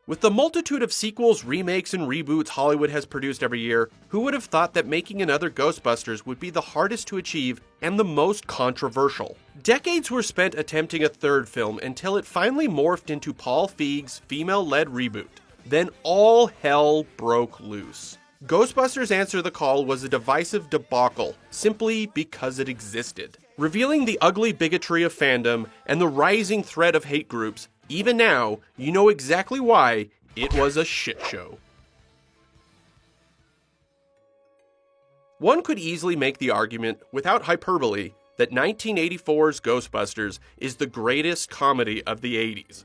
With the multitude of sequels, remakes, and reboots Hollywood has produced every year, who would have thought that making another Ghostbusters would be the hardest to achieve and the most controversial? Decades were spent attempting a third film until it finally morphed into Paul Feig's female-led reboot. Then all hell broke loose. Ghostbusters Answer the Call was a divisive debacle simply because it existed, revealing the ugly bigotry of fandom and the rising threat of hate groups. Even now, you know exactly why it was a shit show. One could easily make the argument, without hyperbole, that 1984's Ghostbusters is the greatest comedy of the 80s.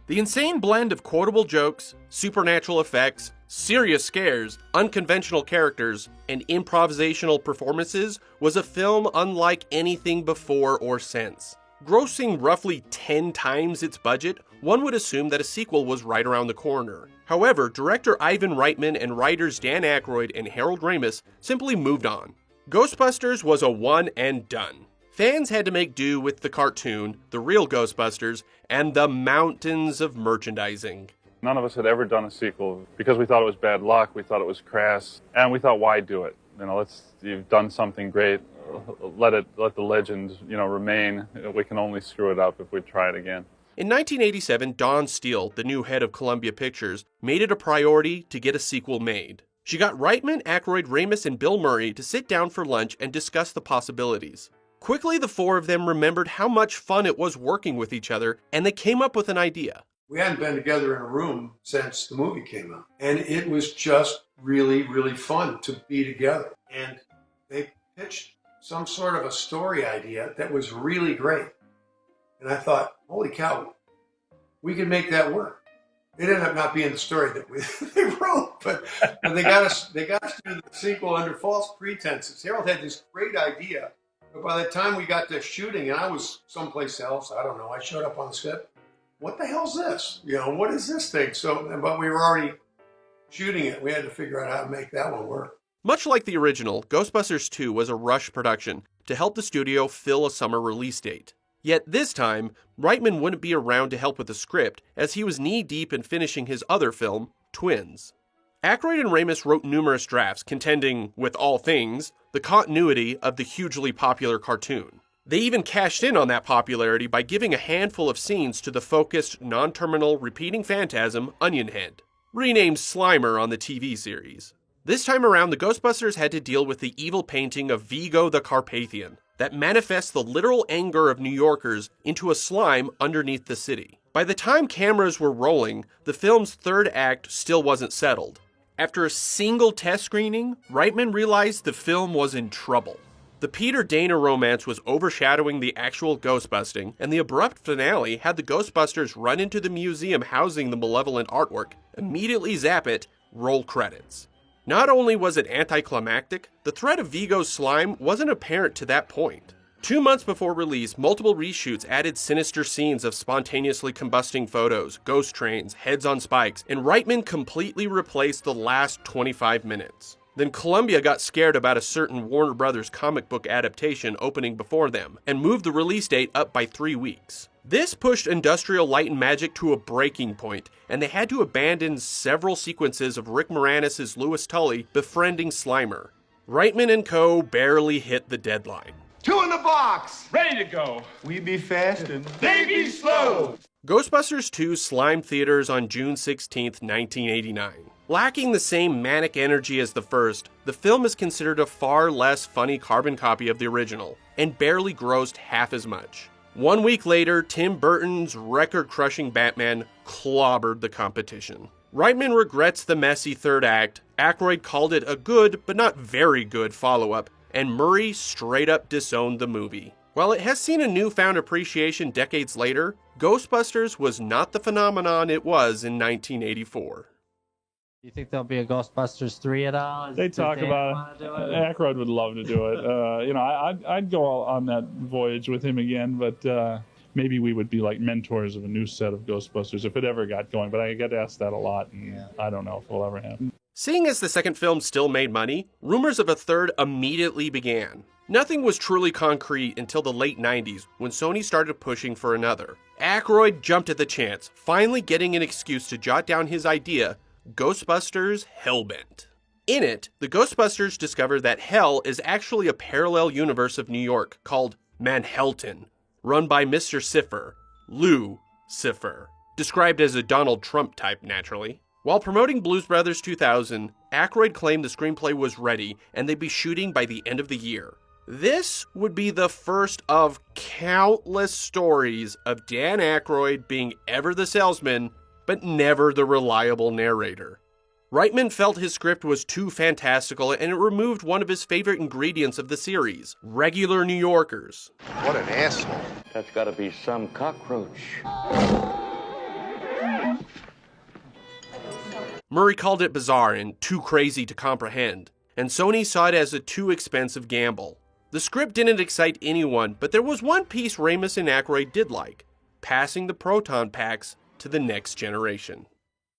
The insane blend of quotable jokes, supernatural effects, serious scares, unconventional characters, and improvisational performances was a film unlike anything before or since. Grossing roughly 10 times its budget, one would assume that a sequel was right around the corner. However, director Ivan Reitman and writers Dan Aykroyd and Harold Ramis simply moved on. Ghostbusters was a one and done. Fans had to make do with the cartoon, the real Ghostbusters, and the mountains of merchandising. None of us had ever done a sequel because we thought it was bad luck, we thought it was crass, and we thought, why do it? You've done something great. Let the legend, remain. We can only screw it up if we try it again. In 1987, Dawn Steele, the new head of Columbia Pictures, made it a priority to get a sequel made. She got Reitman, Aykroyd, Ramis, and Bill Murray to sit down for lunch and discuss the possibilities. Quickly, the four of them remembered how much fun it was working with each other, and they came up with an idea. We hadn't been together in a room since the movie came out, and it was just really, really fun to be together. And they pitched some sort of a story idea that was really great. And I thought, holy cow, we could make that work. It ended up not being the story that they wrote, but they got us to do the sequel under false pretenses. Harold had this great idea, but by the time we got to shooting, and I was someplace else, I don't know, I showed up on the set. What the hell's this? What is this thing? But we were already shooting it. We had to figure out how to make that one work. Much like the original, Ghostbusters 2 was a rush production to help the studio fill a summer release date. Yet this time, Reitman wouldn't be around to help with the script, as he was knee-deep in finishing his other film, Twins. Aykroyd and Ramis wrote numerous drafts contending, with all things, the continuity of the hugely popular cartoon. They even cashed in on that popularity by giving a handful of scenes to the focused, non-terminal, repeating phantasm, Onionhead, renamed Slimer on the TV series. This time around, the Ghostbusters had to deal with the evil painting of Vigo the Carpathian that manifests the literal anger of New Yorkers into a slime underneath the city. By the time cameras were rolling, the film's third act still wasn't settled. After a single test screening, Reitman realized the film was in trouble. The Peter-Dana romance was overshadowing the actual ghostbusting, and the abrupt finale had the Ghostbusters run into the museum housing the malevolent artwork, immediately zap it, roll credits. Not only was it anticlimactic, the threat of Vigo's slime wasn't apparent to that point. 2 months before release, multiple reshoots added sinister scenes of spontaneously combusting photos, ghost trains, heads on spikes, and Reitman completely replaced the last 25 minutes. Then Columbia got scared about a certain Warner Brothers comic book adaptation opening before them, and moved the release date up by 3 weeks. This pushed Industrial Light and Magic to a breaking point, and they had to abandon several sequences of Rick Moranis' Louis Tully befriending Slimer. Reitman and co. barely hit the deadline. 2 in the box! Ready to go. We be fast and They be slow. Ghostbusters 2 slimed theaters on June 16, 1989. Lacking the same manic energy as the first, the film is considered a far less funny carbon copy of the original, and barely grossed half as much. 1 week later, Tim Burton's record-crushing Batman clobbered the competition. Reitman regrets the messy third act, Aykroyd called it a good, but not very good follow-up, and Murray straight up disowned the movie. While it has seen a newfound appreciation decades later, Ghostbusters was not the phenomenon it was in 1984. Do you think there'll be a Ghostbusters 3 at all? They talk about it. Aykroyd would love to do it. I'd go on that voyage with him again, but maybe we would be like mentors of a new set of Ghostbusters if it ever got going. But I get asked that a lot, and I don't know if it'll ever happen. Seeing as the second film still made money, rumors of a third immediately began. Nothing was truly concrete until the late 90s when Sony started pushing for another. Aykroyd jumped at the chance, finally getting an excuse to jot down his idea, Ghostbusters Hellbent. In it, the Ghostbusters discover that Hell is actually a parallel universe of New York called Manhattan, run by Mr. Cipher, Lou Cipher, described as a Donald Trump type naturally. While promoting Blues Brothers 2000, Aykroyd claimed the screenplay was ready and they'd be shooting by the end of the year. This would be the first of countless stories of Dan Aykroyd being ever the salesman, but never the reliable narrator. Reitman felt his script was too fantastical and it removed one of his favorite ingredients of the series, regular New Yorkers. What an asshole. That's gotta be some cockroach. Murray called it bizarre and too crazy to comprehend, and Sony saw it as a too expensive gamble. The script didn't excite anyone, but there was one piece Ramis and Aykroyd did like, passing the proton packs to the next generation.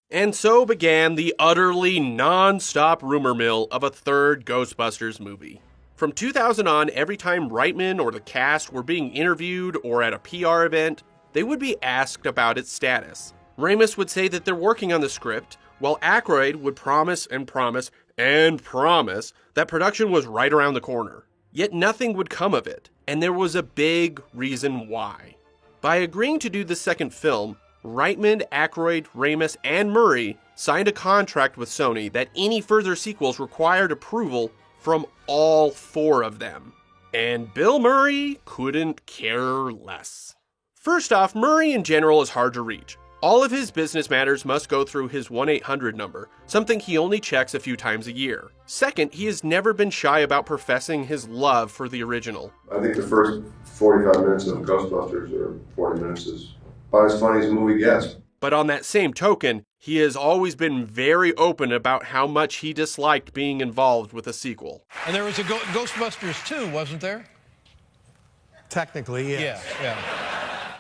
And so began the utterly non-stop rumor mill of a third Ghostbusters movie. From 2000 on, every time Reitman or the cast were being interviewed or at a PR event, they would be asked about its status. Ramis would say that they're working on the script, while Aykroyd would promise and promise and promise that production was right around the corner. Yet nothing would come of it, and there was a big reason why. By agreeing to do the second film, Reitman, Aykroyd, Ramis, and Murray signed a contract with Sony that any further sequels required approval from all four of them. And Bill Murray couldn't care less. First off, Murray in general is hard to reach. All of his business matters must go through his 1-800 number, something he only checks a few times a year. Second, he has never been shy about professing his love for the original. I think the first 45 minutes of Ghostbusters, or 40 minutes, is about as funny as the movie gets. But on that same token, he has always been very open about how much he disliked being involved with a sequel. And there was a Ghostbusters 2, wasn't there? Technically, yes. Yeah.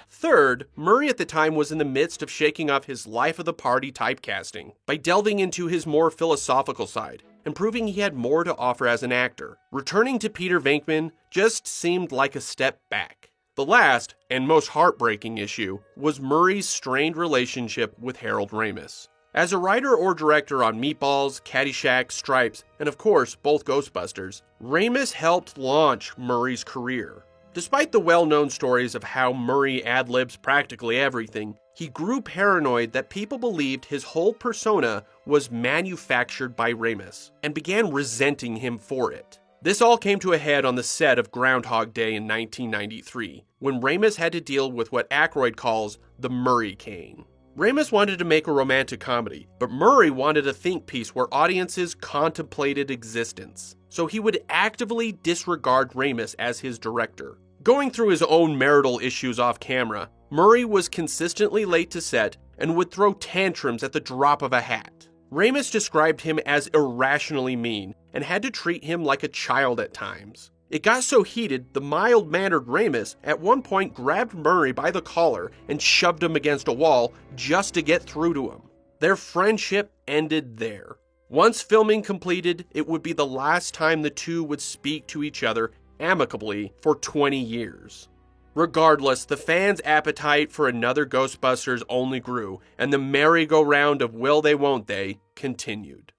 Third, Murray at the time was in the midst of shaking off his life of the party typecasting by delving into his more philosophical side and proving he had more to offer as an actor. Returning to Peter Venkman just seemed like a step back. The last, and most heartbreaking issue, was Murray's strained relationship with Harold Ramis. As a writer or director on Meatballs, Caddyshack, Stripes, and of course both Ghostbusters, Ramis helped launch Murray's career. Despite the well-known stories of how Murray ad-libs practically everything, he grew paranoid that people believed his whole persona was manufactured by Ramis, and began resenting him for it. This all came to a head on the set of Groundhog Day in 1993, when Ramis had to deal with what Aykroyd calls the Murray cane. Ramis wanted to make a romantic comedy, but Murray wanted a think piece where audiences contemplated existence, so he would actively disregard Ramis as his director. Going through his own marital issues off camera, Murray was consistently late to set and would throw tantrums at the drop of a hat. Ramis described him as irrationally mean and had to treat him like a child at times. It got so heated, the mild-mannered Ramis at one point grabbed Murray by the collar and shoved him against a wall just to get through to him. Their friendship ended there. Once filming completed, it would be the last time the two would speak to each other amicably for 20 years. Regardless, the fans' appetite for another Ghostbusters only grew, and the merry-go-round of will they won't they continued.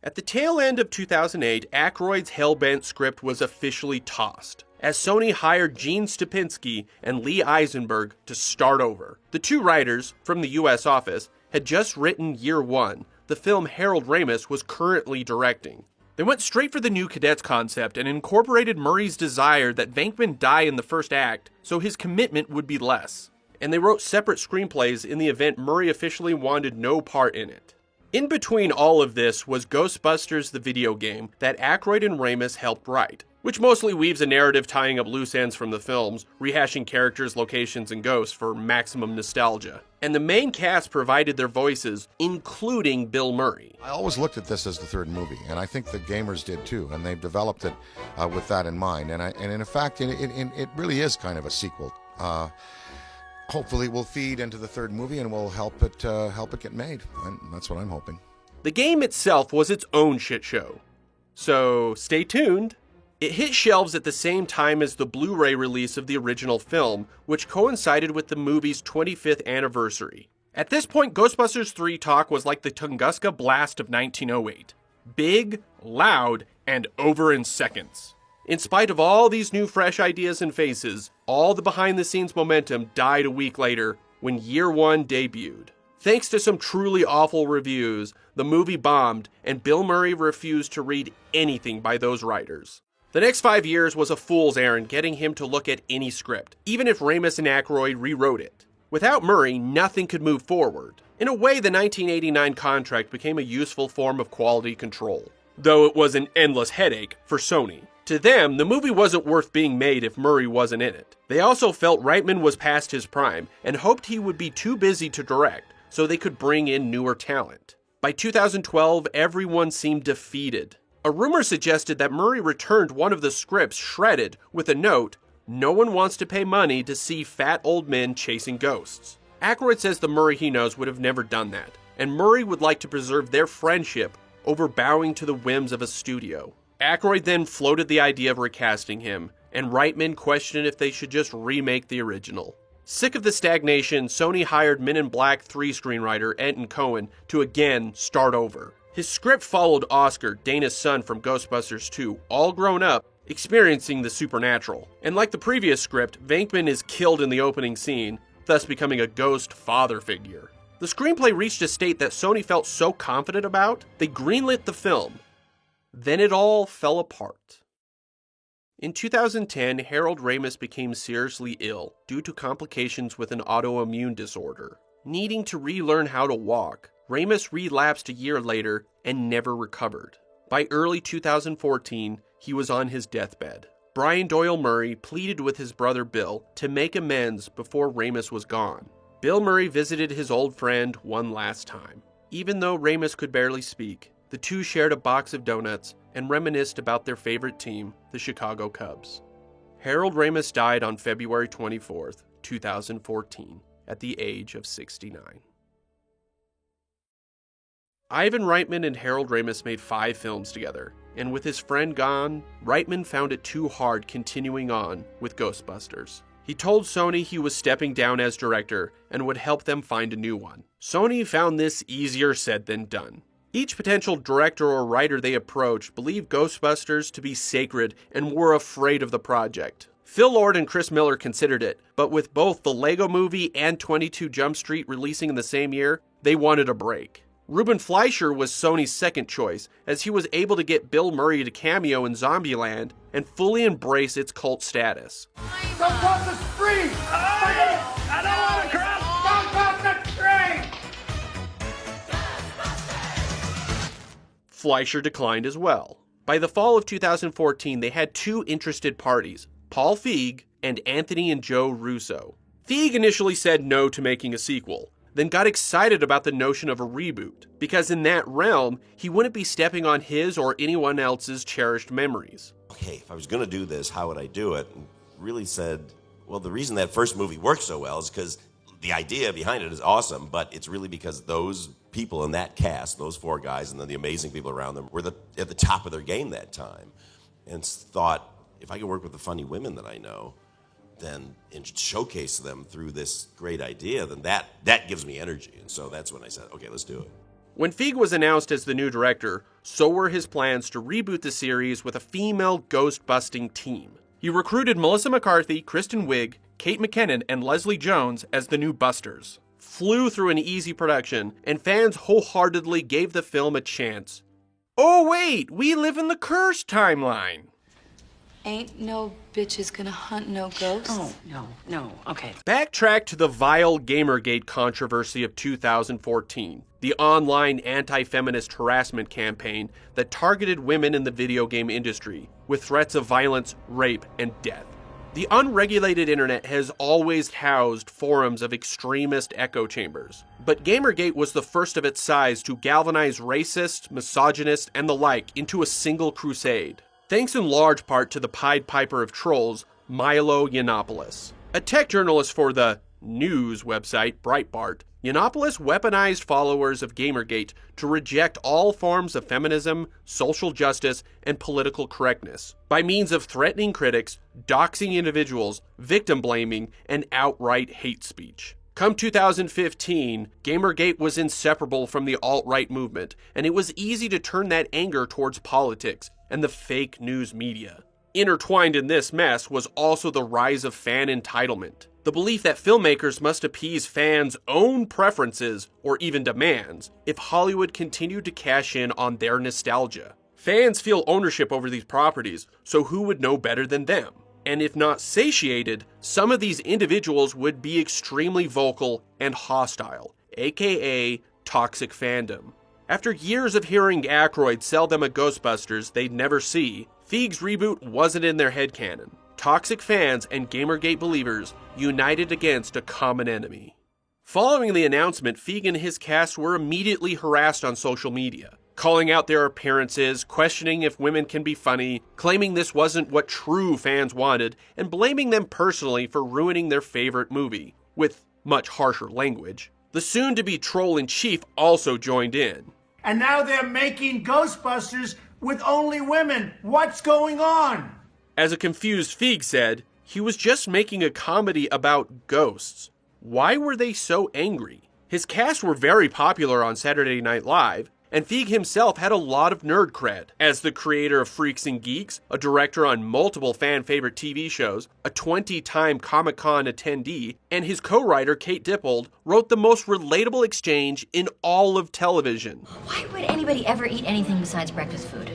At the tail end of 2008, Aykroyd's Hellbent script was officially tossed, as Sony hired Gene Stupinski and Lee Eisenberg to start over. The two writers, from the US office, had just written Year One, the film Harold Ramis was currently directing. They went straight for the New Cadets concept and incorporated Murray's desire that Venkman die in the first act, so his commitment would be less. And they wrote separate screenplays in the event Murray officially wanted no part in it. In between all of this was Ghostbusters the video game that Aykroyd and Ramis helped write, which mostly weaves a narrative tying up loose ends from the films, rehashing characters, locations, and ghosts for maximum nostalgia. And the main cast provided their voices, including Bill Murray. I always looked at this as the third movie, and I think the gamers did too, and they've developed it with that in mind. And in fact, it really is kind of a sequel. Hopefully, it will feed into the third movie and will help it get made. And that's what I'm hoping. The game itself was its own shit show. So stay tuned. It hit shelves at the same time as the Blu-ray release of the original film, which coincided with the movie's 25th anniversary. At this point, Ghostbusters 3 talk was like the Tunguska Blast of 1908. Big, loud, and over in seconds. In spite of all these new fresh ideas and faces, all the behind-the-scenes momentum died a week later when Year One debuted. Thanks to some truly awful reviews, the movie bombed, and Bill Murray refused to read anything by those writers. The next 5 years was a fool's errand getting him to look at any script, even if Ramis and Aykroyd rewrote it. Without Murray, nothing could move forward. In a way, the 1989 contract became a useful form of quality control, though it was an endless headache for Sony. To them, the movie wasn't worth being made if Murray wasn't in it. They also felt Reitman was past his prime and hoped he would be too busy to direct, so they could bring in newer talent. By 2012, everyone seemed defeated. A rumor suggested that Murray returned one of the scripts shredded with a note, "No one wants to pay money to see fat old men chasing ghosts." Aykroyd says the Murray he knows would have never done that, and Murray would like to preserve their friendship over bowing to the whims of a studio. Aykroyd then floated the idea of recasting him, and Reitman questioned if they should just remake the original. Sick of the stagnation, Sony hired Men in Black 3 screenwriter Enton Cohen to again start over. His script followed Oscar, Dana's son from Ghostbusters 2, all grown up, experiencing the supernatural. And like the previous script, Venkman is killed in the opening scene, thus becoming a ghost father figure. The screenplay reached a state that Sony felt so confident about, they greenlit the film. Then it all fell apart. In 2010, Harold Ramis became seriously ill due to complications with an autoimmune disorder. Needing to relearn how to walk, Ramis relapsed a year later and never recovered. By early 2014, he was on his deathbed. Brian Doyle Murray pleaded with his brother Bill to make amends before Ramis was gone. Bill Murray visited his old friend one last time. Even though Ramis could barely speak, the two shared a box of donuts and reminisced about their favorite team, the Chicago Cubs. Harold Ramis died on February 24th, 2014, at the age of 69. Ivan Reitman and Harold Ramis made 5 films together, and with his friend gone, Reitman found it too hard continuing on with Ghostbusters. He told Sony he was stepping down as director and would help them find a new one. Sony found this easier said than done. Each potential director or writer they approached believed Ghostbusters to be sacred and were afraid of the project. Phil Lord and Chris Miller considered it, but with both the Lego Movie and 22 Jump Street releasing in the same year, they wanted a break. Ruben Fleischer was Sony's second choice, as he was able to get Bill Murray to cameo in Zombieland and fully embrace its cult status. Don't cross the street! I don't want to cross! Don't cross the street! Fleischer declined as well. By the fall of 2014, they had 2 interested parties, Paul Feig and Anthony and Joe Russo. Feig initially said no to making a sequel, then got excited about the notion of a reboot, because in that realm, he wouldn't be stepping on his or anyone else's cherished memories. Okay, if I was going to do this, how would I do it? And really said, well, the reason that first movie worked so well is because the idea behind it is awesome, but it's really because those people in that cast, those 4 guys, and then the amazing people around them, were at the top of their game that time. And thought, if I could work with the funny women that I know, then and showcase them through this great idea, then that gives me energy. And so that's when I said, okay, let's do it. When Feig was announced as the new director, so were his plans to reboot the series with a female ghost-busting team. He recruited Melissa McCarthy, Kristen Wiig, Kate McKinnon, and Leslie Jones as the new Busters. Flew through an easy production, and fans wholeheartedly gave the film a chance. Oh wait, we live in the cursed timeline. Ain't no bitches gonna hunt no ghosts. Oh, no, okay. Backtrack to the vile Gamergate controversy of 2014, the online anti-feminist harassment campaign that targeted women in the video game industry with threats of violence, rape, and death. The unregulated internet has always housed forums of extremist echo chambers, but Gamergate was the first of its size to galvanize racists, misogynists, and the like into a single crusade. Thanks in large part to the Pied Piper of trolls, Milo Yiannopoulos, a tech journalist for the news website Breitbart, Yiannopoulos weaponized followers of Gamergate to reject all forms of feminism, social justice, and political correctness by means of threatening critics, doxing individuals, victim blaming, and outright hate speech. Come 2015, Gamergate was inseparable from the alt-right movement, and it was easy to turn that anger towards politics and the fake news media. Intertwined in this mess was also the rise of fan entitlement, the belief that filmmakers must appease fans' own preferences or even demands if Hollywood continued to cash in on their nostalgia. Fans feel ownership over these properties, so who would know better than them? And if not satiated, some of these individuals would be extremely vocal and hostile, aka toxic fandom. After years of hearing Aykroyd sell them a Ghostbusters they'd never see, Feig's reboot wasn't in their headcanon. Toxic fans and Gamergate believers united against a common enemy. Following the announcement, Feig and his cast were immediately harassed on social media, calling out their appearances, questioning if women can be funny, claiming this wasn't what true fans wanted, and blaming them personally for ruining their favorite movie, with much harsher language. The soon-to-be troll-in-chief also joined in. And now they're making Ghostbusters with only women. What's going on? As a confused Feig said, he was just making a comedy about ghosts. Why were they so angry? His cast were very popular on Saturday Night Live, and Feig himself had a lot of nerd cred. As the creator of Freaks and Geeks, a director on multiple fan-favorite TV shows, a 20-time Comic-Con attendee, and his co-writer Kate Dippold wrote the most relatable exchange in all of television. Why would anybody ever eat anything besides breakfast food?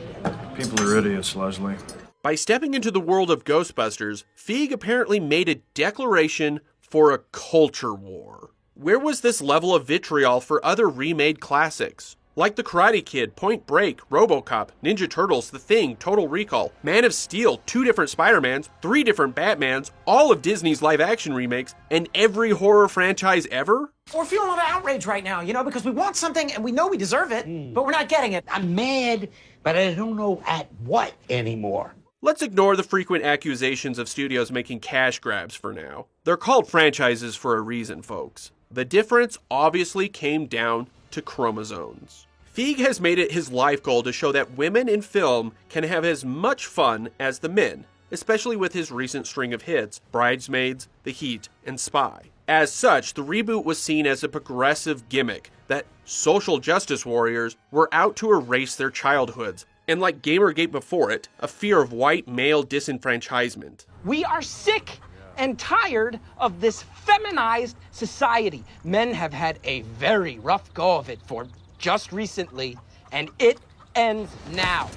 People are idiots, Leslie. By stepping into the world of Ghostbusters, Feig apparently made a declaration for a culture war. Where was this level of vitriol for other remade classics? Like The Karate Kid, Point Break, RoboCop, Ninja Turtles, The Thing, Total Recall, Man of Steel, 2 different Spider-Mans, 3 different Batmans, all of Disney's live-action remakes, and every horror franchise ever? We're feeling a lot of outrage right now, because we want something and we know we deserve it, but we're not getting it. I'm mad, but I don't know at what anymore. Let's ignore the frequent accusations of studios making cash grabs for now. They're called franchises for a reason, folks. The difference obviously came down to chromosomes. Feig has made it his life goal to show that women in film can have as much fun as the men, especially with his recent string of hits, Bridesmaids, The Heat, and Spy. As such, the reboot was seen as a progressive gimmick that social justice warriors were out to erase their childhoods, and like Gamergate before it, a fear of white male disenfranchisement. We are sick and tired of this feminized society. Men have had a very rough go of it for just recently, and it ends now.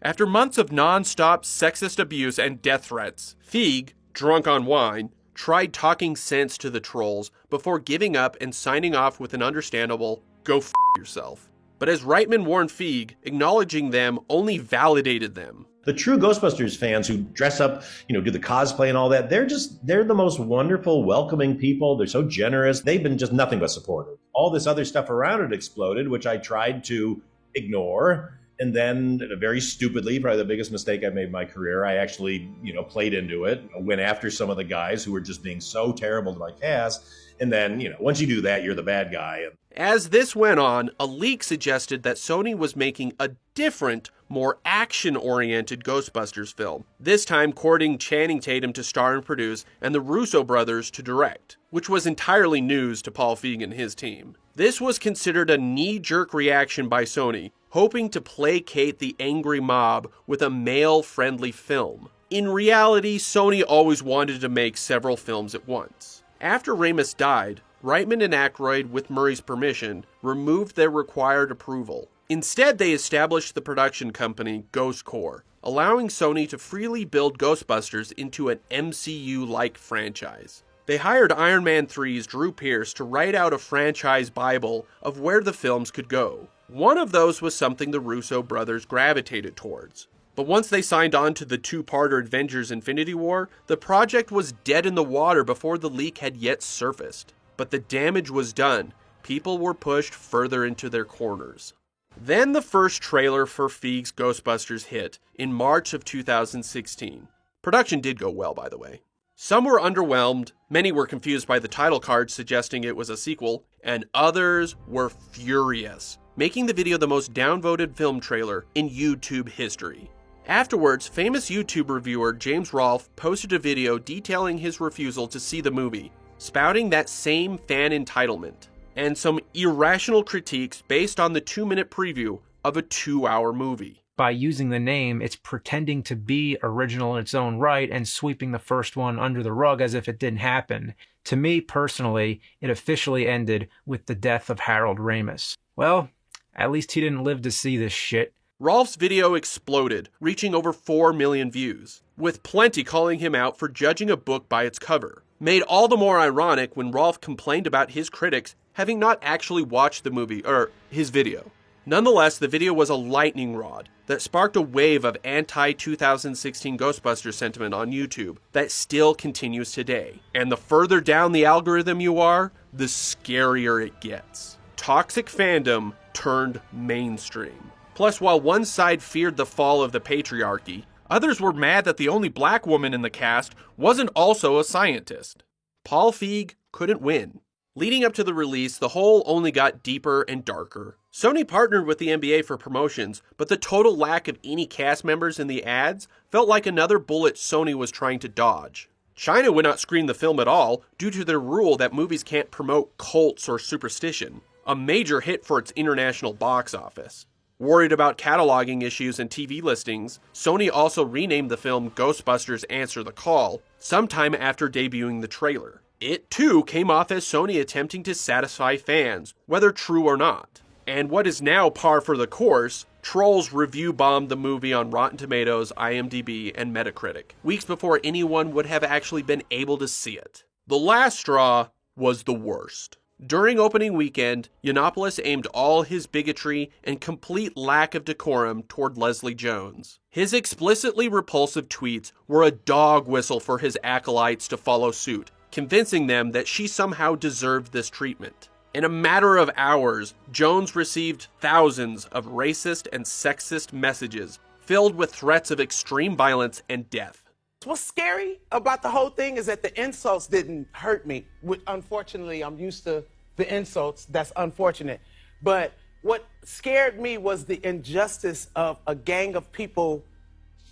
After months of non-stop sexist abuse and death threats, Feig, drunk on wine, tried talking sense to the trolls before giving up and signing off with an understandable, go f*** yourself. But as Reitman warned Feig, acknowledging them only validated them. The true Ghostbusters fans who dress up, do the cosplay and all that, they're the most wonderful, welcoming people. They're so generous. They've been just nothing but supportive. All this other stuff around it exploded, which I tried to ignore. And then very stupidly, probably the biggest mistake I made in my career, I actually, played into it, went after some of the guys who were just being so terrible to my cast. And then, once you do that, you're the bad guy. As this went on, a leak suggested that Sony was making a different, more action-oriented Ghostbusters film, this time courting Channing Tatum to star and produce and the Russo brothers to direct, which was entirely news to Paul Feig and his team. This was considered a knee-jerk reaction by Sony, hoping to placate the angry mob with a male-friendly film. In reality, Sony always wanted to make several films at once. After Ramis died, Reitman and Aykroyd, with Murray's permission, removed their required approval. Instead, they established the production company Ghost Corps, allowing Sony to freely build Ghostbusters into an MCU-like franchise. They hired Iron Man 3's Drew Pearce to write out a franchise Bible of where the films could go. One of those was something the Russo brothers gravitated towards. But once they signed on to the 2-parter Avengers Infinity War, the project was dead in the water before the leak had yet surfaced. But the damage was done. People were pushed further into their corners. Then the first trailer for Feig's Ghostbusters hit in March of 2016. Production did go well, by the way. Some were underwhelmed, many were confused by the title card suggesting it was a sequel, and others were furious, making the video the most downvoted film trailer in YouTube history. Afterwards, famous YouTube reviewer James Rolfe posted a video detailing his refusal to see the movie, spouting that same fan entitlement, and some irrational critiques based on the 2-minute preview of a 2-hour movie. By using the name, it's pretending to be original in its own right and sweeping the first one under the rug as if it didn't happen. To me, personally, it officially ended with the death of Harold Ramis. Well, at least he didn't live to see this shit. Rolfe's video exploded, reaching over 4 million views, with plenty calling him out for judging a book by its cover. Made all the more ironic when Rolfe complained about his critics having not actually watched the movie, or his video. Nonetheless, the video was a lightning rod that sparked a wave of anti-2016 Ghostbusters sentiment on YouTube that still continues today. And the further down the algorithm you are, the scarier it gets. Toxic fandom turned mainstream. Plus, while one side feared the fall of the patriarchy, others were mad that the only black woman in the cast wasn't also a scientist. Paul Feig couldn't win. Leading up to the release, the hole only got deeper and darker. Sony partnered with the NBA for promotions, but the total lack of any cast members in the ads felt like another bullet Sony was trying to dodge. China would not screen the film at all due to their rule that movies can't promote cults or superstition, a major hit for its international box office. Worried about cataloging issues and TV listings, Sony also renamed the film Ghostbusters Answer the Call sometime after debuting the trailer. It too came off as Sony attempting to satisfy fans, whether true or not. And what is now par for the course, trolls review bombed the movie on Rotten Tomatoes, IMDb, and Metacritic, weeks before anyone would have actually been able to see it. The last straw was the worst. During opening weekend, Yiannopoulos aimed all his bigotry and complete lack of decorum toward Leslie Jones. His explicitly repulsive tweets were a dog whistle for his acolytes to follow suit, convincing them that she somehow deserved this treatment. In a matter of hours, Jones received thousands of racist and sexist messages filled with threats of extreme violence and death. What's scary about the whole thing is that the insults didn't hurt me. Unfortunately, I'm used to the insults. That's unfortunate. But what scared me was the injustice of a gang of people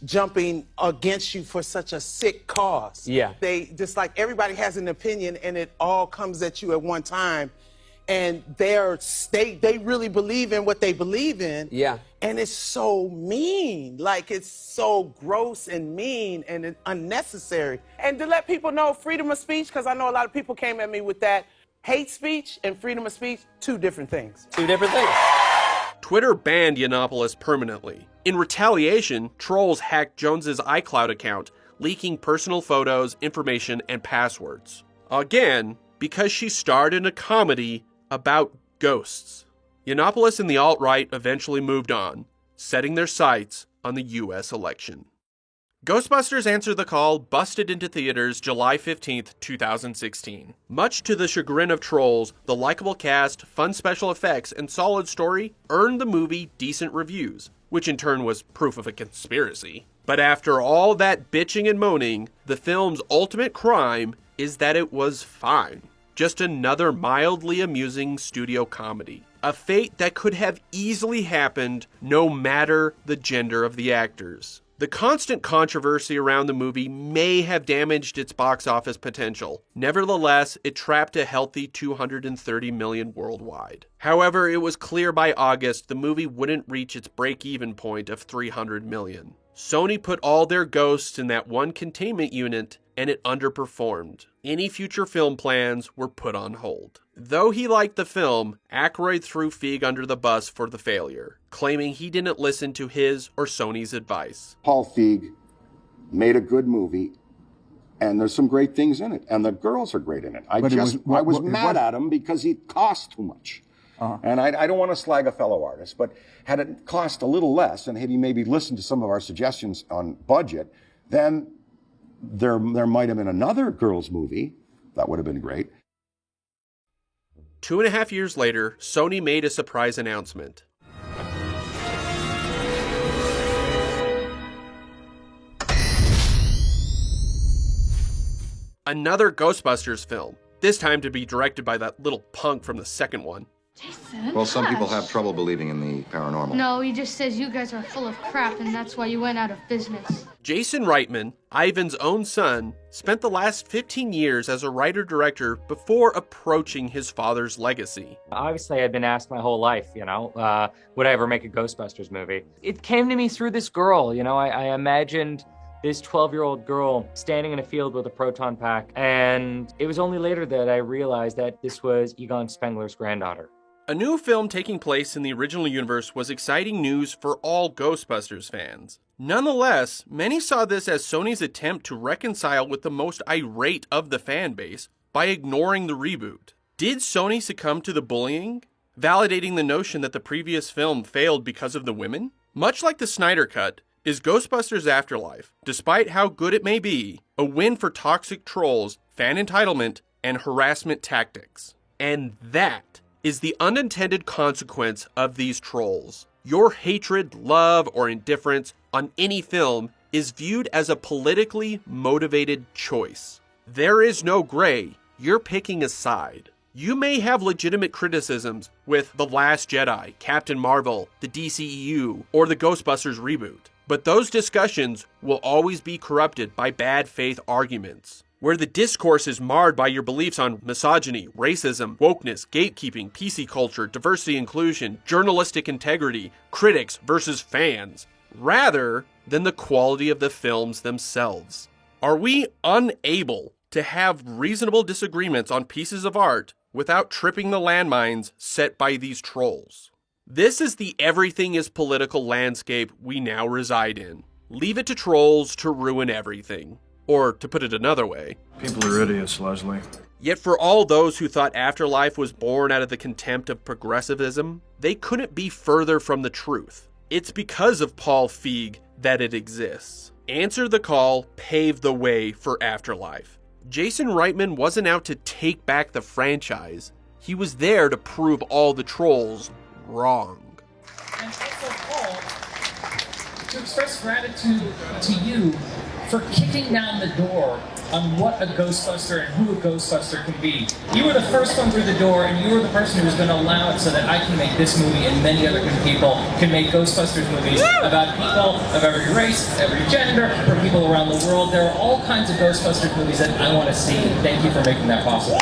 jumping against you for such a sick cause. Yeah. They just like everybody has an opinion and it all comes at you at one time. And they really believe in what they believe in. Yeah. And it's so mean. Like, it's so gross and mean and unnecessary. And to let people know freedom of speech, because I know a lot of people came at me with that. Hate speech and freedom of speech, two different things. Two different things. Twitter banned Yiannopoulos permanently. In retaliation, trolls hacked Jones's iCloud account, leaking personal photos, information, and passwords. Again, because she starred in a comedy about ghosts. Yiannopoulos and the alt-right eventually moved on, setting their sights on the US election. Ghostbusters Answer the Call busted into theaters July 15th, 2016. Much to the chagrin of trolls, the likable cast, fun special effects, and solid story earned the movie decent reviews, which in turn was proof of a conspiracy. But after all that bitching and moaning, the film's ultimate crime is that it was fine. Just another mildly amusing studio comedy. A fate that could have easily happened no matter the gender of the actors. The constant controversy around the movie may have damaged its box office potential. Nevertheless, it trapped a healthy $230 million worldwide. However, it was clear by August the movie wouldn't reach its break-even point of $300 million. Sony put all their ghosts in that one containment unit, and it underperformed. Any future film plans were put on hold. Though he liked the film, Aykroyd threw Feig under the bus for the failure, claiming he didn't listen to his or Sony's advice. Paul Feig made a good movie, and there's some great things in it, and the girls are great in it. I was mad at him because he cost too much. And I don't want to slag a fellow artist, but had it cost a little less, and had he maybe listened to some of our suggestions on budget, then there might have been another girls' movie. That would have been great. 2.5 years later, Sony made a surprise announcement. Another Ghostbusters film, this time to be directed by that little punk from the second one. Jason, Well, some people hush. have trouble believing in the paranormal. No, he just says you guys are full of crap and that's why you went out of business. Jason Reitman, Ivan's own son, spent the last 15 years as a writer-director before approaching his father's legacy. Obviously, I'd been asked my whole life, would I ever make a Ghostbusters movie? It came to me through this girl, I imagined this 12-year-old girl standing in a field with a proton pack, and it was only later that I realized that this was Egon Spengler's granddaughter. A new film taking place in the original universe was exciting news for all Ghostbusters fans. Nonetheless, many saw this as Sony's attempt to reconcile with the most irate of the fan base by ignoring the reboot. Did Sony succumb to the bullying, validating the notion that the previous film failed because of the women? Much like the Snyder Cut, is Ghostbusters Afterlife, despite how good it may be, a win for toxic trolls, fan entitlement, and harassment tactics. And that is the unintended consequence of these trolls. Your hatred, love, or indifference on any film is viewed as a politically motivated choice. There is no gray. You're picking a side. You may have legitimate criticisms with The Last Jedi, Captain Marvel, the DCEU, or the Ghostbusters reboot, but those discussions will always be corrupted by bad faith arguments, where the discourse is marred by your beliefs on misogyny, racism, wokeness, gatekeeping, PC culture, diversity, inclusion, journalistic integrity, critics versus fans, rather than the quality of the films themselves. Are we unable to have reasonable disagreements on pieces of art without tripping the landmines set by these trolls? This is the everything is political landscape we now reside in. Leave it to trolls to ruin everything. Or, to put it another way, people are idiots, Leslie. Yet for all those who thought Afterlife was born out of the contempt of progressivism, they couldn't be further from the truth. It's because of Paul Feig that it exists. Answer the Call paved the way for Afterlife. Jason Reitman wasn't out to take back the franchise. He was there to prove all the trolls wrong. And also, Paul, to express gratitude to you for kicking down the door on what a Ghostbuster and who a Ghostbuster can be. You were the first one through the door, and you were the person who was going to allow it so that I can make this movie and many other good people can make Ghostbusters movies about people of every race, every gender, for people around the world. There are all kinds of Ghostbusters movies that I want to see. Thank you for making that possible.